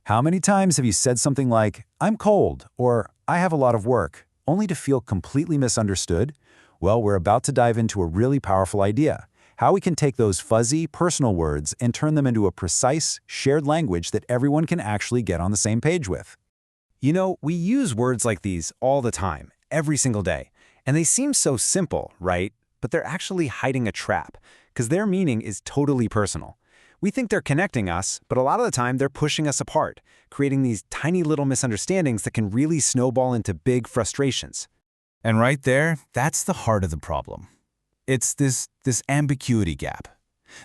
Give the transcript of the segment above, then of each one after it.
How many times have you said something like, "I'm cold," or "I have a lot of work," only to feel completely misunderstood? Well, we're about to dive into a really powerful idea: how we can take those fuzzy, personal words and turn them into a precise, shared language that everyone can actually get on the same page with. You know, we use words like these all the time, every single day, and they seem so simple, right? But they're actually hiding a trap, because their meaning is totally personal. We think they're connecting us, but a lot of the time they're pushing us apart, creating these tiny little misunderstandings that can really snowball into big frustrations. And right there, that's the heart of the problem. It's this ambiguity gap.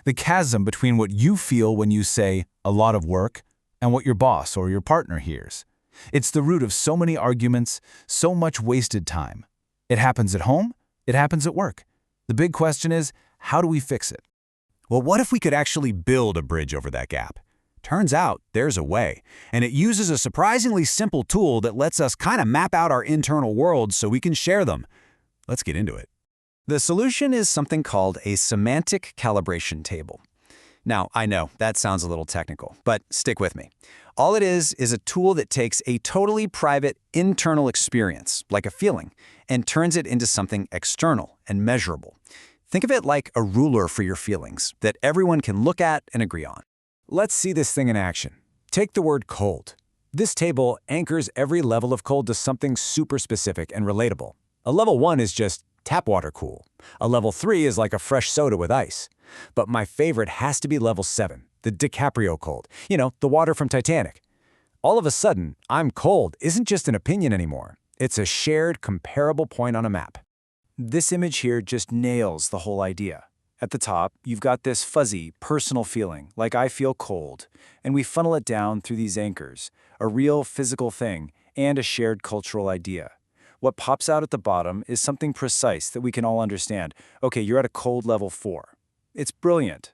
The chasm between what you feel when you say a lot of work and what your boss or your partner hears. It's the root of so many arguments, so much wasted time. It happens at home, it happens at work. The big question is, how do we fix it? Well, what if we could actually build a bridge over that gap? Turns out there's a way, and it uses a surprisingly simple tool that lets us kind of map out our internal worlds so we can share them. Let's get into it. The solution is something called a semantic calibration table. Now, I know that sounds a little technical, but stick with me. All it is a tool that takes a totally private internal experience, like a feeling, and turns it into something external and measurable. Think of it like a ruler for your feelings that everyone can look at and agree on. Let's see this thing in action. Take the word cold. This table anchors every level of cold to something super specific and relatable. A level 1 is just tap water cool. A level 3 is like a fresh soda with ice. But my favorite has to be level 7, the DiCaprio cold. You know, the water from Titanic. All of a sudden, I'm cold isn't just an opinion anymore. It's a shared, comparable point on a map. This image here just nails the whole idea. At the top, you've got this fuzzy, personal feeling, like I feel cold, and we funnel it down through these anchors, a real physical thing and a shared cultural idea. What pops out at the bottom is something precise that we can all understand. Okay, you're at a cold level 4. It's brilliant.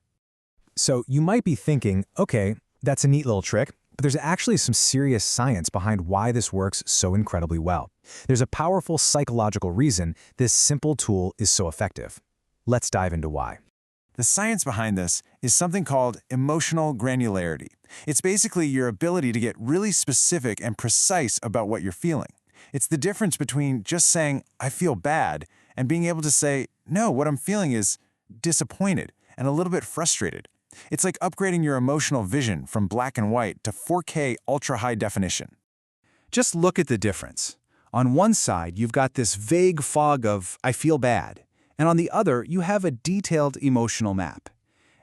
So you might be thinking, okay, that's a neat little trick, but there's actually some serious science behind why this works so incredibly well. There's a powerful psychological reason this simple tool is so effective. Let's dive into why. The science behind this is something called emotional granularity. It's basically your ability to get really specific and precise about what you're feeling. It's the difference between just saying, "I feel bad," and being able to say, "No, what I'm feeling is disappointed and a little bit frustrated." It's like upgrading your emotional vision from black and white to 4K ultra-high definition. Just look at the difference. On one side, you've got this vague fog of "I feel bad," and on the other, you have a detailed emotional map.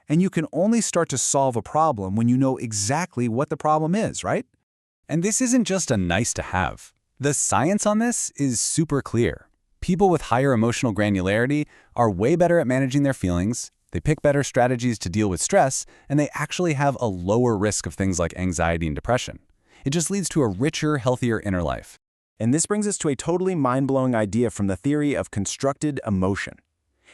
And you can only start to solve a problem when you know exactly what the problem is, right? And this isn't just a nice to have. The science on this is super clear. People with higher emotional granularity are way better at managing their feelings, they pick better strategies to deal with stress, and they actually have a lower risk of things like anxiety and depression. It just leads to a richer, healthier inner life. And this brings us to a totally mind-blowing idea from the theory of constructed emotion.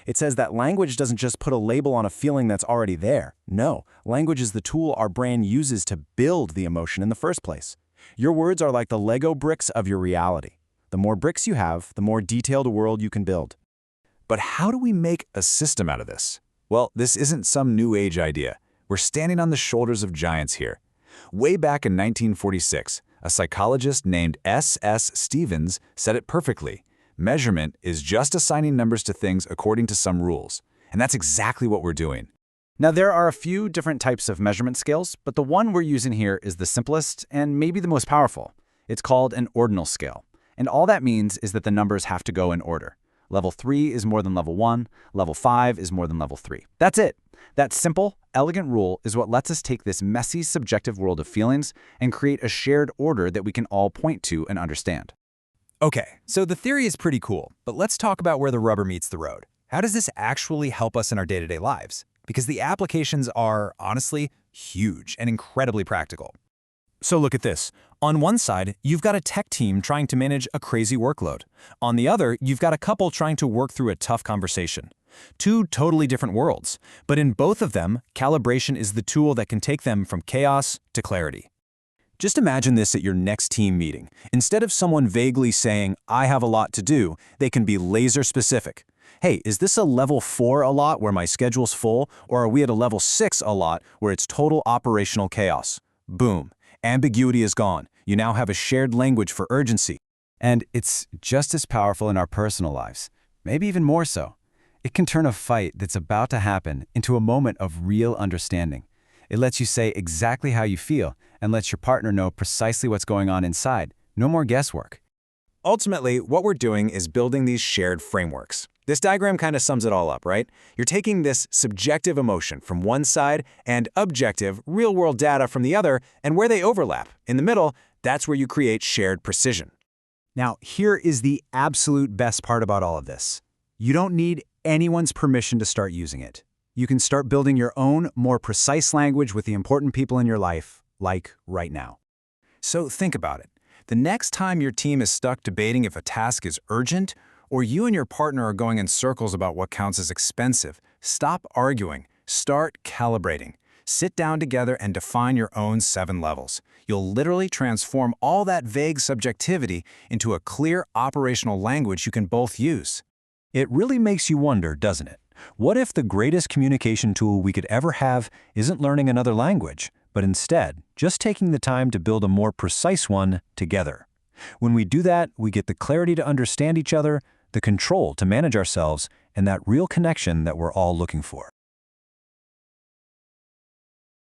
It says that language doesn't just put a label on a feeling that's already there. No, language is the tool our brain uses to build the emotion in the first place. Your words are like the Lego bricks of your reality. The more bricks you have, the more detailed a world you can build. But how do we make a system out of this? Well, this isn't some new age idea. We're standing on the shoulders of giants here. Way back in 1946, a psychologist named S.S. Stevens said it perfectly. Measurement is just assigning numbers to things according to some rules. And that's exactly what we're doing. Now, there are a few different types of measurement scales, but the one we're using here is the simplest and maybe the most powerful. It's called an ordinal scale. And all that means is that the numbers have to go in order. Level 3 is more than level 1, level 5 is more than level 3. That's it. That simple, elegant rule is what lets us take this messy, subjective world of feelings and create a shared order that we can all point to and understand. Okay, so the theory is pretty cool, but let's talk about where the rubber meets the road. How does this actually help us in our day-to-day lives? Because the applications are, honestly, huge and incredibly practical. So look at this. On one side, you've got a tech team trying to manage a crazy workload. On the other, you've got a couple trying to work through a tough conversation. Two totally different worlds. But in both of them, calibration is the tool that can take them from chaos to clarity. Just imagine this at your next team meeting. Instead of someone vaguely saying, "I have a lot to do," they can be laser specific. Hey, is this a level 4 a lot where my schedule's full, or are we at a level 6 a lot where it's total operational chaos? Boom. Ambiguity is gone. You now have a shared language for urgency. And it's just as powerful in our personal lives, maybe even more so. It can turn a fight that's about to happen into a moment of real understanding. It lets you say exactly how you feel and lets your partner know precisely what's going on inside. No more guesswork. Ultimately, what we're doing is building these shared frameworks. This diagram kind of sums it all up, right? You're taking this subjective emotion from one side and objective, real-world data from the other, and where they overlap, in the middle, that's where you create shared precision. Now, here is the absolute best part about all of this. You don't need anyone's permission to start using it. You can start building your own, more precise language with the important people in your life, like right now. So think about it. The next time your team is stuck debating if a task is urgent, or you and your partner are going in circles about what counts as expensive, stop arguing. Start calibrating. Sit down together and define your own 7 levels. You'll literally transform all that vague subjectivity into a clear operational language you can both use. It really makes you wonder, doesn't it? What if the greatest communication tool we could ever have isn't learning another language, but instead just taking the time to build a more precise one together? When we do that, we get the clarity to understand each other, the control to manage ourselves, and that real connection that we're all looking for.